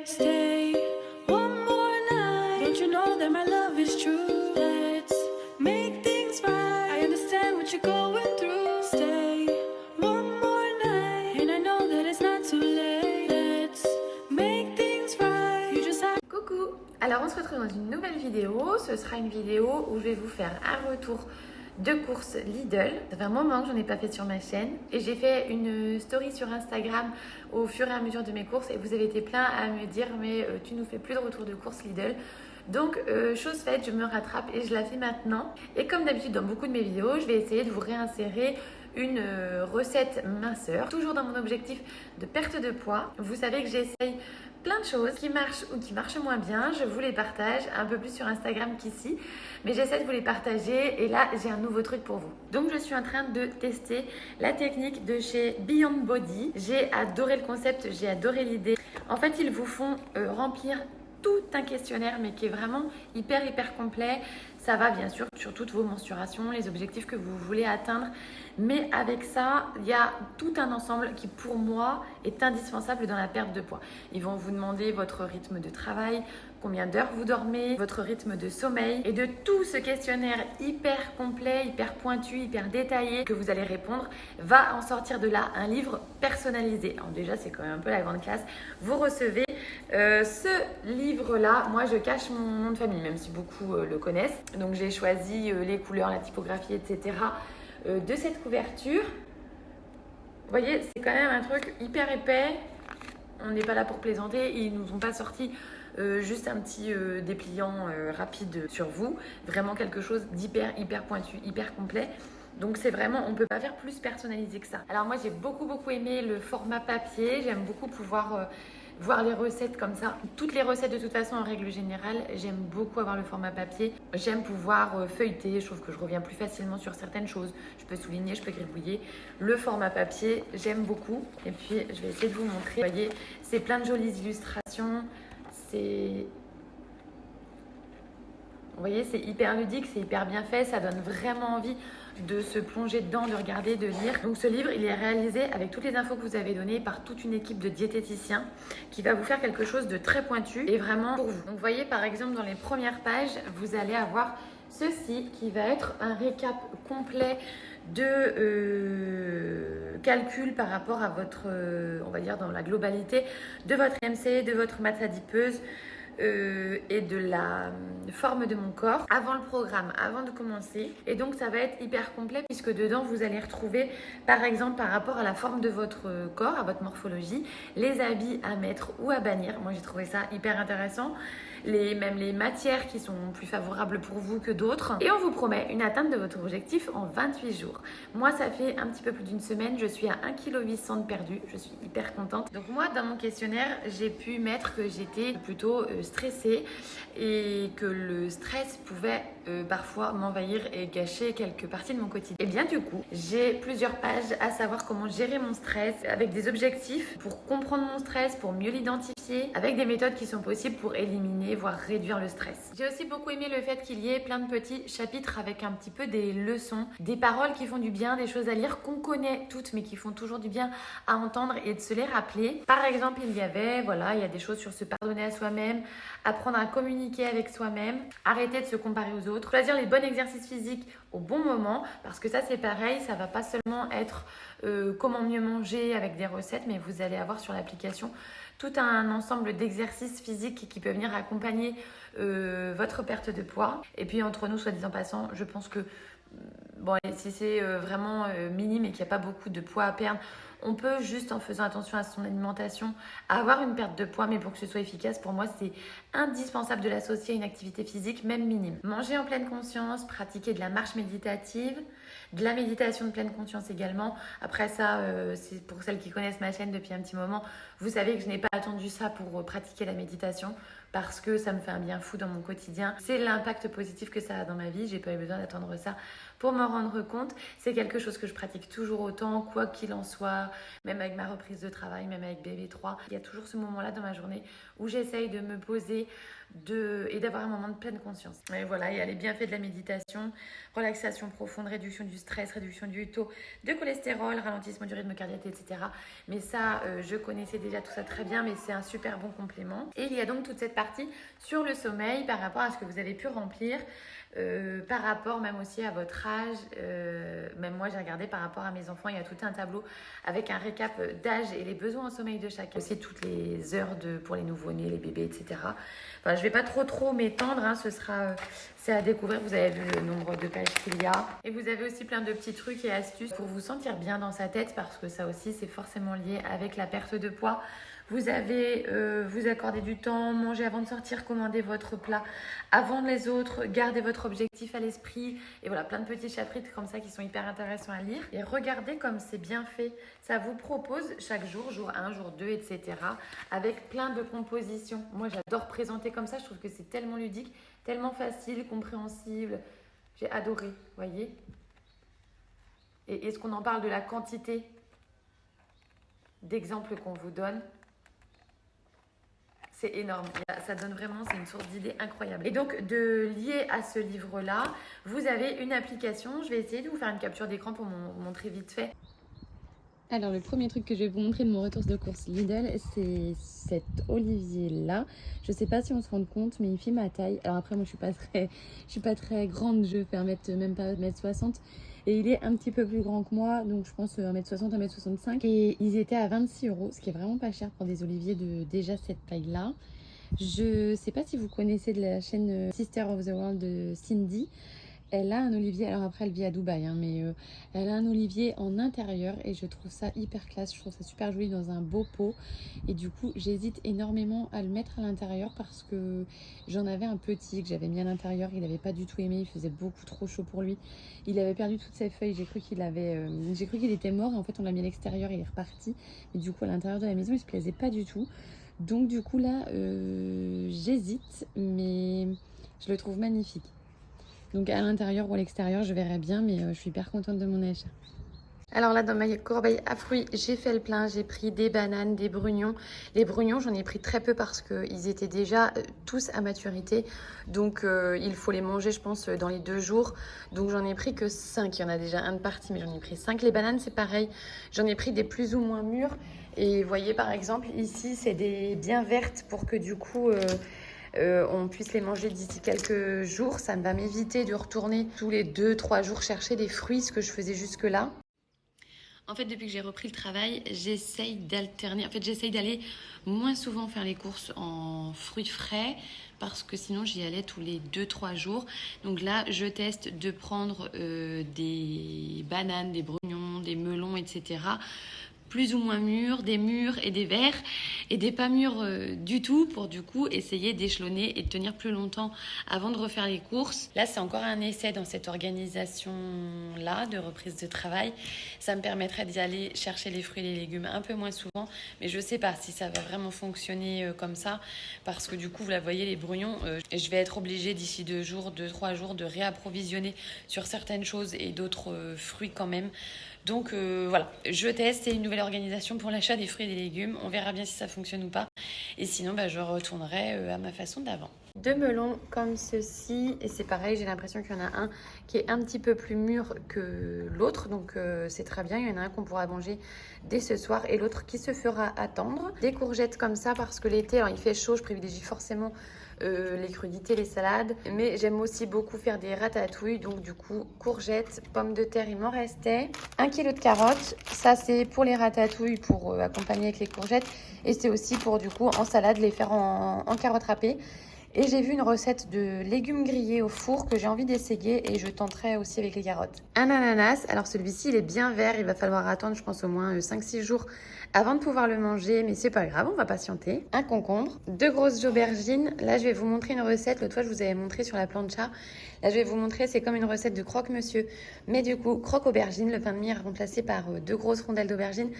Stay one more night. Don't you know that my love is true? Let's make things right. I understand what you're going through. Stay one more night. And I know that it's not too late. Let's make things right. You just have. Coucou! Alors on se retrouve dans une nouvelle vidéo. Ce sera une vidéo où je vais vous faire un retour de courses Lidl. Ça fait un moment que j'en ai pas fait sur ma chaîne et j'ai fait une story sur Instagram au fur et à mesure de mes courses et vous avez été plein à me dire mais tu nous fais plus de retour de courses Lidl. Donc chose faite, je me rattrape et je la fais maintenant. Et comme d'habitude dans beaucoup de mes vidéos, je vais essayer de vous réinsérer une recette minceur, toujours dans mon objectif de perte de poids. Vous savez que j'essaye plein de choses qui marchent ou qui marchent moins bien. Je vous les partage un peu plus sur Instagram qu'ici, mais j'essaie de vous les partager et là j'ai un nouveau truc pour vous. Donc je suis en train de tester la technique de chez Beyond Body. J'ai adoré le concept, j'ai adoré l'idée. En fait ils vous font remplir tout un questionnaire mais qui est vraiment hyper complet. Ça va bien sûr sur toutes vos mensurations, les objectifs que vous voulez atteindre. Mais avec ça, il y a tout un ensemble qui pour moi est indispensable dans la perte de poids. Ils vont vous demander votre rythme de travail, combien d'heures vous dormez, votre rythme de sommeil. Et de tout ce questionnaire hyper complet, hyper pointu, hyper détaillé que vous allez répondre, va en sortir de là un livre personnalisé. Alors déjà, c'est quand même un peu la grande classe. Vous recevez ce livre-là. Moi, je cache mon nom de famille, même si beaucoup le connaissent. Donc j'ai choisi les couleurs, la typographie, etc. De cette couverture. Vous voyez, c'est quand même un truc hyper épais. On n'est pas là pour plaisanter. Ils nous ont pas sorti juste un petit dépliant rapide sur vous. Vraiment quelque chose hyper pointu, hyper complet. Donc c'est vraiment, on ne peut pas faire plus personnalisé que ça. Alors moi j'ai beaucoup aimé le format papier. J'aime beaucoup pouvoir voir les recettes comme ça. Toutes les recettes de toute façon en règle générale, j'aime beaucoup avoir le format papier. J'aime pouvoir feuilleter, je trouve que je reviens plus facilement sur certaines choses. Je peux souligner, je peux gribouiller. Le format papier, j'aime beaucoup. Et puis je vais essayer de vous montrer. Vous voyez, c'est plein de jolies illustrations. Vous voyez, c'est hyper ludique, c'est hyper bien fait, ça donne vraiment envie de se plonger dedans, de regarder, de lire. Donc ce livre, il est réalisé avec toutes les infos que vous avez données par toute une équipe de diététiciens qui va vous faire quelque chose de très pointu et vraiment pour vous. Donc vous voyez par exemple dans les premières pages, vous allez avoir ceci qui va être un récap complet de calcul par rapport à votre, on va dire dans la globalité, de votre IMC, de votre masse adipeuse, et de la forme de mon corps avant le programme, avant de commencer. Et donc ça va être hyper complet puisque dedans vous allez retrouver par exemple par rapport à la forme de votre corps, à votre morphologie, les habits à mettre ou à bannir. Moi j'ai trouvé ça hyper intéressant. Même les matières qui sont plus favorables pour vous que d'autres. Et on vous promet une atteinte de votre objectif en 28 jours. Moi, ça fait un petit peu plus d'une semaine. Je suis à 1,8 kg de perdu. Je suis hyper contente. Donc moi, dans mon questionnaire, j'ai pu mettre que j'étais plutôt stressée et que le stress pouvait parfois m'envahir et gâcher quelques parties de mon quotidien. Et bien du coup, j'ai plusieurs pages à savoir comment gérer mon stress avec des objectifs pour comprendre mon stress, pour mieux l'identifier, avec des méthodes qui sont possibles pour éliminer, voire réduire le stress. J'ai aussi beaucoup aimé le fait qu'il y ait plein de petits chapitres avec un petit peu des leçons, des paroles qui font du bien, des choses à lire qu'on connaît toutes mais qui font toujours du bien à entendre et de se les rappeler. Par exemple, il y a des choses sur se pardonner à soi-même, apprendre à communiquer avec soi-même, arrêter de se comparer aux autres, choisir les bons exercices physiques au bon moment, parce que ça c'est pareil, ça va pas seulement être comment mieux manger avec des recettes, mais vous allez avoir sur l'application tout un ensemble d'exercices physiques qui peuvent venir accompagner votre perte de poids. Et puis entre nous, soit disant passant, je pense que bon, si c'est vraiment minime et qu'il n'y a pas beaucoup de poids à perdre, on peut juste en faisant attention à son alimentation avoir une perte de poids, mais pour que ce soit efficace, pour moi, c'est indispensable de l'associer à une activité physique, même minime. Manger en pleine conscience, pratiquer de la marche méditative, de la méditation de pleine conscience également. Après ça, c'est pour celles qui connaissent ma chaîne depuis un petit moment, vous savez que je n'ai pas attendu ça pour pratiquer la méditation parce que ça me fait un bien fou dans mon quotidien. C'est l'impact positif que ça a dans ma vie, j'ai pas eu besoin d'attendre ça pour me rendre compte. C'est quelque chose que je pratique toujours autant, quoi qu'il en soit, même avec ma reprise de travail, même avec bébé 3. Il y a toujours ce moment-là dans ma journée où j'essaye de me poser et d'avoir un moment de pleine conscience. Et voilà, il y a les bienfaits de la méditation, relaxation profonde, réduction du stress, réduction du taux de cholestérol, ralentissement du rythme cardiaque, etc. Mais ça, je connaissais déjà tout ça très bien, mais c'est un super bon complément. Et il y a donc toute cette partie sur le sommeil par rapport à ce que vous avez pu remplir, par rapport même aussi à votre âge. Même moi, j'ai regardé par rapport à mes enfants, il y a tout un tableau avec un récap d'âge et les besoins en sommeil de chacun. Aussi toutes les heures pour les nouveau-nés, les bébés, etc. Enfin, je ne vais pas trop m'étendre, hein, c'est à découvrir. Vous avez vu le nombre de pages qu'il y a. Et vous avez aussi plein de petits trucs et astuces pour vous sentir bien dans sa tête, parce que ça aussi, c'est forcément lié avec la perte de poids. Vous avez vous accorder du temps, manger avant de sortir, commander votre plat avant les autres, garder votre objectif à l'esprit. Et voilà, plein de petits chapitres comme ça qui sont hyper intéressants à lire. Et regardez comme c'est bien fait. Ça vous propose chaque jour, jour 1, jour 2, etc. avec plein de compositions. Moi, j'adore présenter comme ça. Je trouve que c'est tellement ludique, tellement facile, compréhensible. J'ai adoré, voyez. Et est-ce qu'on en parle de la quantité d'exemples qu'on vous donne? C'est énorme, ça donne vraiment, c'est une source d'idées incroyable. Et donc, lié à ce livre-là, vous avez une application. Je vais essayer de vous faire une capture d'écran pour vous montrer vite fait. Alors, le premier truc que je vais vous montrer de mon retour de course Lidl, c'est cet olivier-là. Je sais pas si on se rend compte, mais il fait ma taille. Alors après, moi, je suis pas très grande. Je fais même pas 1m60. Et il est un petit peu plus grand que moi, donc je pense 1m60, 1m65. Et ils étaient à 26 €, ce qui est vraiment pas cher pour des oliviers de déjà cette taille-là. Je sais pas si vous connaissez de la chaîne Sister of the World de Cindy. Elle a un olivier, alors après elle vit à Dubaï, hein, mais elle a un olivier en intérieur et je trouve ça hyper classe, je trouve ça super joli dans un beau pot. Et du coup j'hésite énormément à le mettre à l'intérieur parce que j'en avais un petit que j'avais mis à l'intérieur, il n'avait pas du tout aimé, il faisait beaucoup trop chaud pour lui. Il avait perdu toutes ses feuilles, j'ai cru qu'il était mort et en fait on l'a mis à l'extérieur, il est reparti. Et du coup à l'intérieur de la maison il se plaisait pas du tout. Donc du coup là j'hésite, mais je le trouve magnifique. Donc à l'intérieur ou à l'extérieur, je verrai bien, mais je suis hyper contente de mon achat. Alors là, dans ma corbeille à fruits, j'ai fait le plein. J'ai pris des bananes, des brugnons. Les brugnons, j'en ai pris très peu parce qu'ils étaient déjà tous à maturité. Donc il faut les manger, je pense, dans les 2 jours. Donc j'en ai pris que 5. Il y en a déjà un de parti, mais j'en ai pris 5. Les bananes, c'est pareil. J'en ai pris des plus ou moins mûres. Et vous voyez, par exemple, ici, c'est des bien vertes pour que du coup... on puisse les manger d'ici quelques jours. Ça va m'éviter de retourner tous les 2-3 jours chercher des fruits, ce que je faisais jusque-là. En fait, depuis que j'ai repris le travail, j'essaye d'alterner. En fait, j'essaye d'aller moins souvent faire les courses en fruits frais parce que sinon, j'y allais tous les 2-3 jours. Donc là, je teste de prendre des bananes, des brugnons, des melons, etc., plus ou moins mûrs, des mûrs et des verts et des pas mûrs du tout pour du coup essayer d'échelonner et de tenir plus longtemps avant de refaire les courses. Là, c'est encore un essai dans cette organisation-là de reprise de travail. Ça me permettrait d'y aller chercher les fruits et les légumes un peu moins souvent, mais je sais pas si ça va vraiment fonctionner comme ça parce que du coup, vous la voyez, les brugnons, je vais être obligée d'ici 2-3 jours de réapprovisionner sur certaines choses et d'autres fruits quand même. Donc voilà, je teste, c'est une nouvelle organisation pour l'achat des fruits et des légumes. On verra bien si ça fonctionne ou pas. Et sinon, je retournerai à ma façon d'avant. 2 melons comme ceci. Et c'est pareil, j'ai l'impression qu'il y en a un qui est un petit peu plus mûr que l'autre. Donc c'est très bien. Il y en a un qu'on pourra manger dès ce soir et l'autre qui se fera attendre. Des courgettes comme ça parce que l'été, alors il fait chaud, je privilégie forcément les crudités, les salades. Mais j'aime aussi beaucoup faire des ratatouilles. Donc du coup, courgettes, pommes de terre, il m'en restait. 1 kg de carottes. Ça, c'est pour les ratatouilles, pour accompagner avec les courgettes. Et c'est aussi pour du coup, en salade, les faire en carottes râpées. Et j'ai vu une recette de légumes grillés au four que j'ai envie d'essayer et je tenterai aussi avec les carottes. Un ananas, alors celui-ci il est bien vert, il va falloir attendre je pense au moins 5-6 jours avant de pouvoir le manger, mais c'est pas grave, on va patienter. Un concombre, 2 grosses aubergines, là je vais vous montrer une recette, l'autre fois je vous avais montré sur la plancha. Là je vais vous montrer, c'est comme une recette de croque-monsieur, mais du coup croque aubergine, le pain de mie est remplacé par 2 grosses rondelles d'aubergine.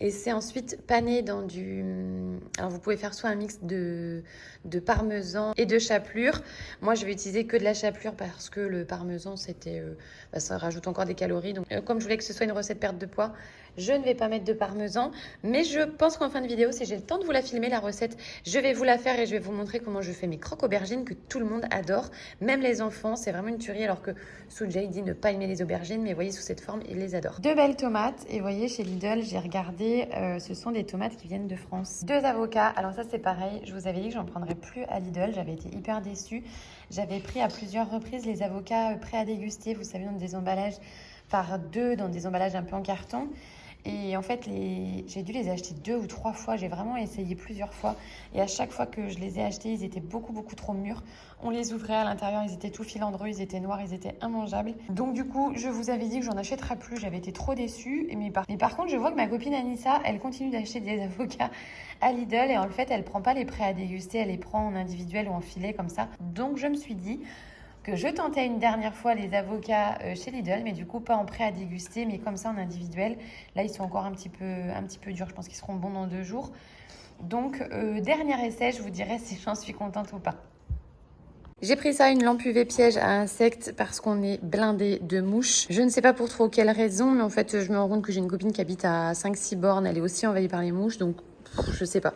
Et c'est ensuite pané dans du... Alors vous pouvez faire soit un mix de parmesan et de chapelure. Moi je vais utiliser que de la chapelure parce que le parmesan ça rajoute encore des calories. Donc comme je voulais que ce soit une recette perte de poids, Je ne vais pas mettre de parmesan, mais je pense qu'en fin de vidéo, si j'ai le temps de vous la filmer, la recette, je vais vous la faire et je vais vous montrer comment je fais mes croques aubergines que tout le monde adore, même les enfants. C'est vraiment une tuerie, alors que Soojay dit ne pas aimer les aubergines, mais voyez, sous cette forme, il les adore. 2 belles tomates, et voyez, chez Lidl, j'ai regardé, ce sont des tomates qui viennent de France. 2 avocats, alors ça c'est pareil, je vous avais dit que j'en prendrais plus à Lidl, j'avais été hyper déçue. J'avais pris à plusieurs reprises les avocats prêts à déguster, vous savez, dans des emballages par 2, dans des emballages un peu en carton. Et en fait, j'ai dû les acheter 2 ou 3 fois. J'ai vraiment essayé plusieurs fois. Et à chaque fois que je les ai achetés, ils étaient beaucoup trop mûrs. On les ouvrait à l'intérieur, ils étaient tout filandreux, ils étaient noirs, ils étaient immangeables. Donc du coup, je vous avais dit que j'en achèterais plus. J'avais été trop déçue. Mais par contre, je vois que ma copine Anissa, elle continue d'acheter des avocats à Lidl. Et en fait, elle prend pas les prêts à déguster. Elle les prend en individuel ou en filet comme ça. Donc je me suis dit que je tentais une dernière fois les avocats chez Lidl, mais du coup pas en prêt à déguster, mais comme ça en individuel. Là, ils sont encore un petit peu durs. Je pense qu'ils seront bons dans 2 jours. Donc, dernier essai, je vous dirai si j'en suis contente ou pas. J'ai pris ça, une lampe UV piège à insectes, parce qu'on est blindé de mouches. Je ne sais pas pour trop quelle raison, mais en fait, je me rends compte que j'ai une copine qui habite à 5-6 bornes. Elle est aussi envahie par les mouches, donc je sais pas.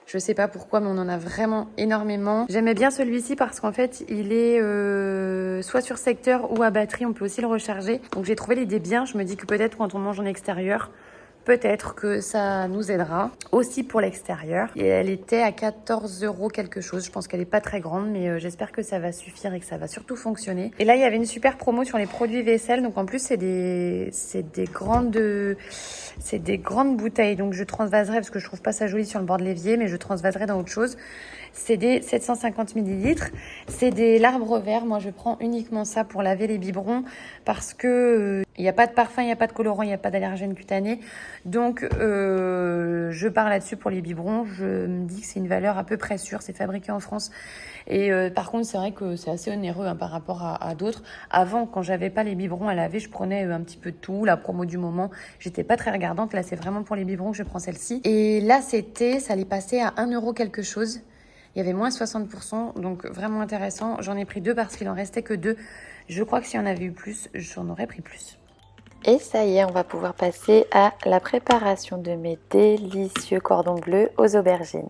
Je sais pas pourquoi, mais on en a vraiment énormément. J'aimais bien celui-ci parce qu'en fait, il est soit sur secteur ou à batterie. On peut aussi le recharger. Donc j'ai trouvé l'idée bien. Je me dis que peut-être quand on mange en extérieur, peut-être que ça nous aidera aussi pour l'extérieur. Et elle était à 14 € quelque chose. Je pense qu'elle est pas très grande, mais j'espère que ça va suffire et que ça va surtout fonctionner. Et là, il y avait une super promo sur les produits vaisselle. Donc en plus, c'est des grandes bouteilles. Donc je transvaserai parce que je trouve pas ça joli sur le bord de l'évier, mais je transvaserai dans autre chose. C'est des 750 ml. C'est des l'arbre vert. Moi, je prends uniquement ça pour laver les biberons parce que il n'y a pas de parfum, il n'y a pas de colorant, il n'y a pas d'allergène cutané. Donc, je pars là-dessus pour les biberons. Je me dis que c'est une valeur à peu près sûre. C'est fabriqué en France. Et par contre, c'est vrai que c'est assez onéreux par rapport à d'autres. Avant, quand j'avais pas les biberons à laver, je prenais un petit peu de tout. La promo du moment, j'étais pas très regardante. Là, c'est vraiment pour les biberons que je prends celle-ci. Et là, ça allait passer à 1 € quelque chose. Il y avait moins 60%, donc vraiment intéressant. J'en ai pris 2 parce qu'il en restait que 2. Je crois que s'il y en avait eu plus, j'en aurais pris plus. Et ça y est, on va pouvoir passer à la préparation de mes délicieux cordons bleus aux aubergines.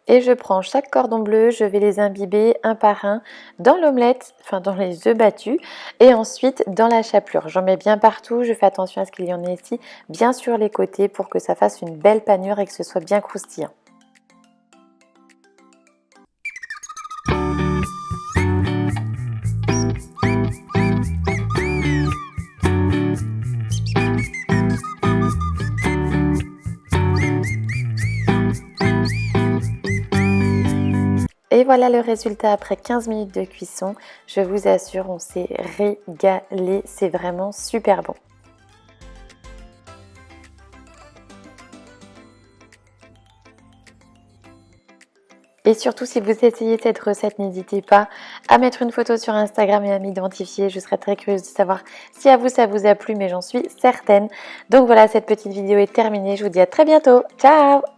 Et je prends chaque cordon bleu, je vais les imbiber un par un dans l'omelette, enfin dans les œufs battus, et ensuite dans la chapelure. J'en mets bien partout, je fais attention à ce qu'il y en ait ici, bien sur les côtés pour que ça fasse une belle panure et que ce soit bien croustillant. Et voilà le résultat après 15 minutes de cuisson. Je vous assure, on s'est régalé, c'est vraiment super bon. Et surtout, si vous essayez cette recette, n'hésitez pas à mettre une photo sur Instagram et à m'identifier. Je serais très curieuse de savoir si à vous ça vous a plu, mais j'en suis certaine. Donc voilà, cette petite vidéo est terminée. Je vous dis à très bientôt. Ciao!